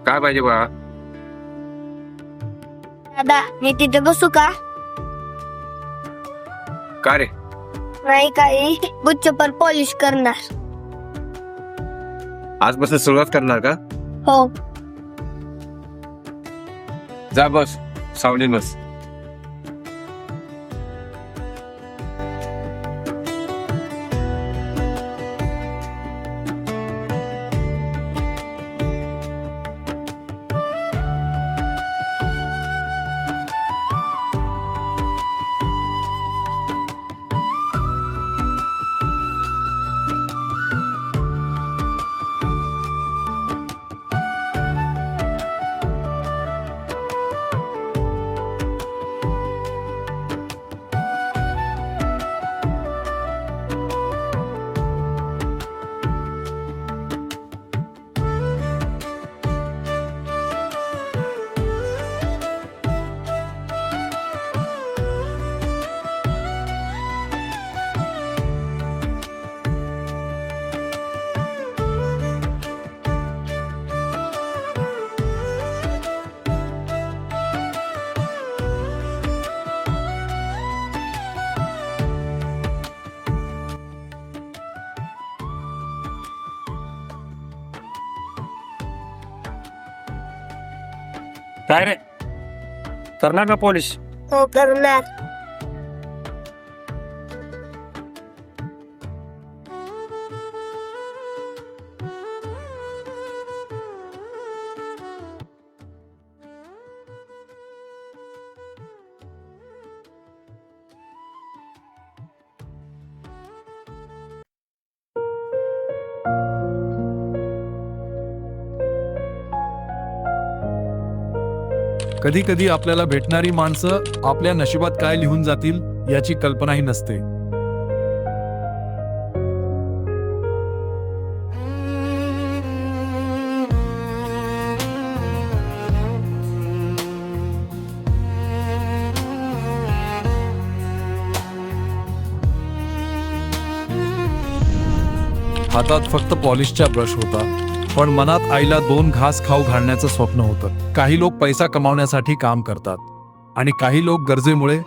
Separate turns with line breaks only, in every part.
काय पाहिजे बा?
दादा मी तिथे बसू का?
का रे?
नाही काही बुच्च पर पॉलिश करणार.
आजपासून सुरुवात करणार का?
हो.
जा बस, सावलीत बस.
काय रे, करणार ना पॉलिश?
हो करणार.
कधी कधी आपल्याला भेटणारी माणसं आपल्या नशिबात काय लिहून जातील याची कल्पनाही नसते. हातात फक्त पॉलिशचा ब्रश होता, पण मनात आईला 2 घास खाऊ घालण्याचं स्वप्न होतं. काही लोक पैसा कमावण्यासाठी काम करतात आणि काही लोक गरजेमुळे.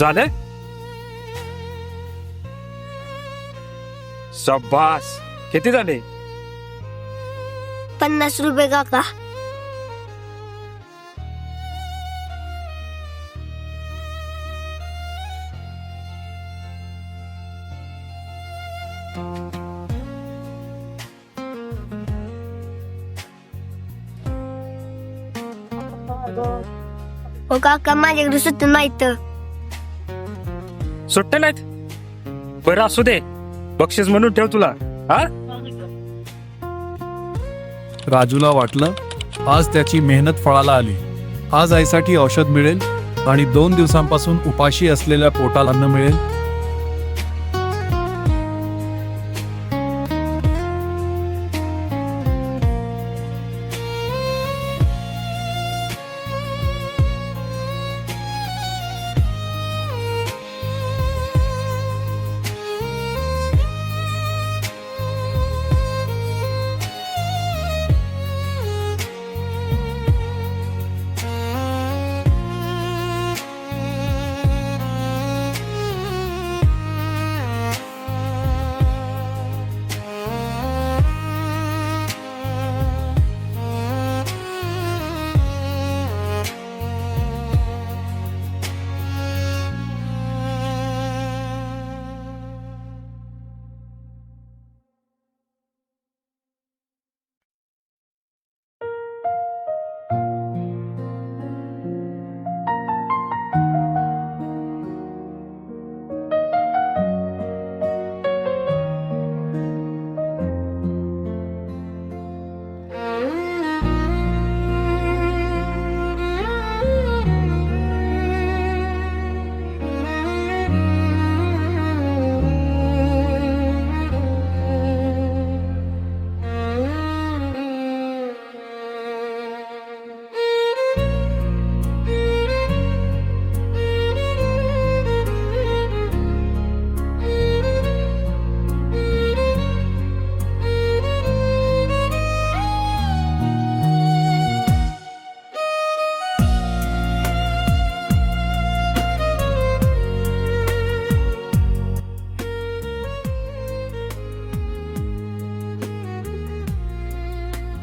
झाले? शाबास. किती झाले?
50 रुपये काका. हो काका माझ्याकडे सुट्टी माहित.
सुट्टे नाहीत? बरं असू दे, बक्षीस म्हणून ठेव तुला. हा,
राजूला वाटलं आज त्याची मेहनत फळाला आली. आज आईसाठी औषध मिळेल आणि 2 दिवसांपासून उपाशी असलेल्या पोटाला अन्न मिळेल.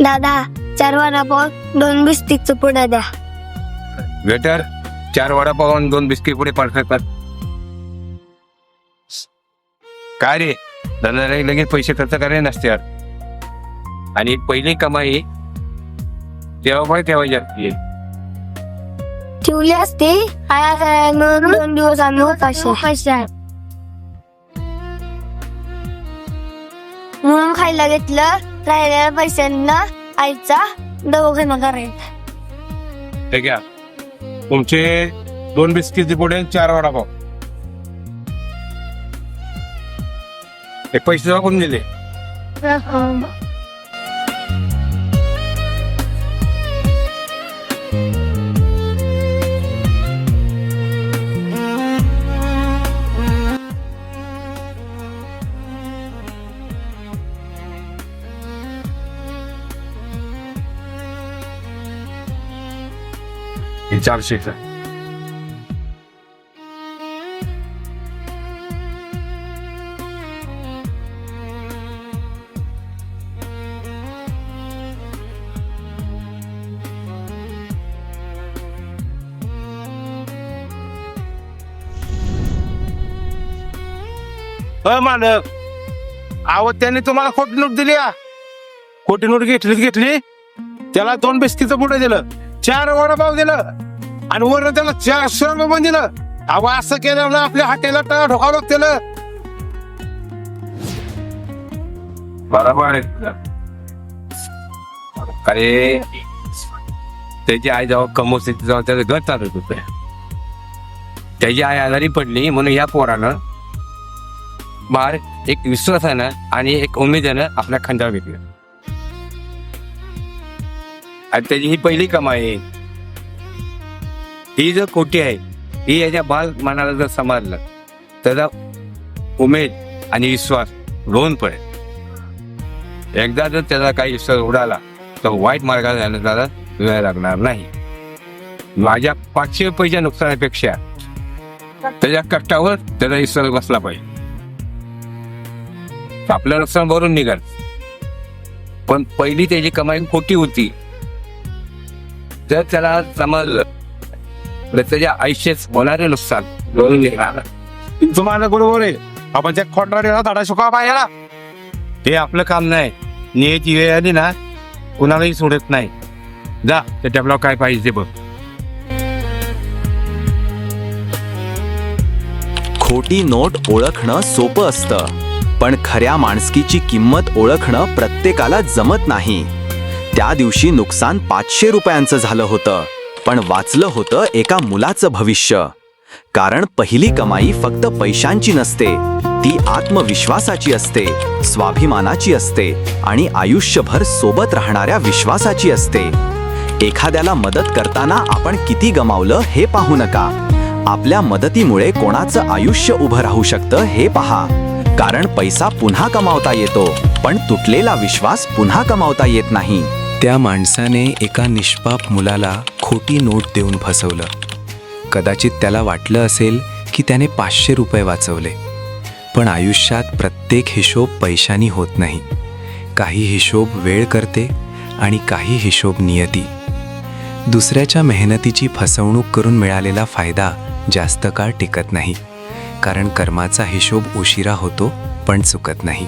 दादा 4 वडापाव 2 बिस्किटचं पुढे द्या.
वेटर 4 वडापाव आणि 2 बिस्किट पुढे पाठवतात कर. काय रे धंदा लगेच पैसे खर्च करायचे नसते यार. आणि पहिली कमाई तेव्हा पण ठेवायची असते.
ठेवली असते आया मिळून 2 दिवस आम्ही उपाशी म्हणून खायला घेतलं. राहिलेल्या पैशांना आईचा दवाखाना करायचा.
ठीक आहे तुमचे 2 बिस्किटचे पुढे 4 वडापाव हे पैसे कोण दिले? हे 400. मालक अहो त्याने तुम्हाला खोटी नोट दिली. खोटी नोट घेतली त्याला 2 बिस्किटचं पुढे दिलं, 4 वडापाव दिलं आणि वर त्याला 400 रुपये पण दिलं. अहो असं केलं ना आपल्या हॉटेलला टाळा ठोकावं लागतं. बरोबर अरे त्याची आई जेव्हा कमवते तेव्हा त्याचं घर चालत होत. त्याची आई आजारी पडली म्हणून या पोरानं बाहेर एक विश्वासानं आणि एक उमेदीनं आपल्या खांद्यावर घेतलं. आणि त्याची ही पहिली कमाई आहे. ही जर खोटी आहे ही याच्या बाल मनाला जर समजलं त्याचा उमेद आणि विश्वास रोवून पडेल. एकदा जर त्याचा काही विश्वास उडाला तर वाईट मार्गाला जाण्यास त्याला वेळ लागणार नाही. माझ्या 500 रुपयाच्या नुकसानापेक्षा त्याच्या कष्टावर त्याचा विश्वास बसला पाहिजे. आपलं नुकसान भरून निघाल पण पहिली त्याची कमाई खोटी होती. जर त्याला समजलं तर त्याच्या आयुष्यात होणारे नुकसान भरून निघणार.
तुम्हाला बरोबर आहे. आपण त्या खोटवाडीला धडा शिकवा पाहिजे.
हे आपलं काम नाही. नियती वेळ आली ना कुणालाही सोडत नाही. जा त्याच्या आपल्याला काय पाहिजे ते बघ.
खोटी नोट ओळखणं सोपं असतं पण खऱ्या माणसकीची किंमत ओळखणं प्रत्येकाला जमत नाही. त्या दिवशी नुकसान 500 रुपयांचं झालं होतं पण वाचलं होतं एका मुलाचं भविष्य. कारण पहिली कमाई फक्त पैशांची नसते, ती आत्मविश्वासाची असते, स्वाभिमानाची असते आणि आयुष्यभर सोबत राहणाऱ्या विश्वासाची असते. एखाद्याला मदत करताना आपण किती गमावलं हे पाहू नका. आपल्या मदतीमुळे कोणाचं आयुष्य उभं राहू शकतं हे पहा. कारण पैसा पुन्हा कमावता येतो पण तुटलेला विश्वास पुन्हा कमावता येत नाही.
त्या माणसाने एका निष्पाप मुलाला खोटी नोट देऊन फसवलं. कदाचित त्याला वाटलं असेल की त्याने 500 रुपये वाचवले. पण आयुष्यात प्रत्येक हिशोब पैशानी होत नाही. काही हिशोब वेळ करते आणि काही हिशोब नियती. दुसऱ्याच्या मेहनतीची फसवणूक करून मिळालेला फायदा जास्त काळ टिकत नाही. कारण कर्माचा हिशोब उशिरा होतो पण चुकत नाही.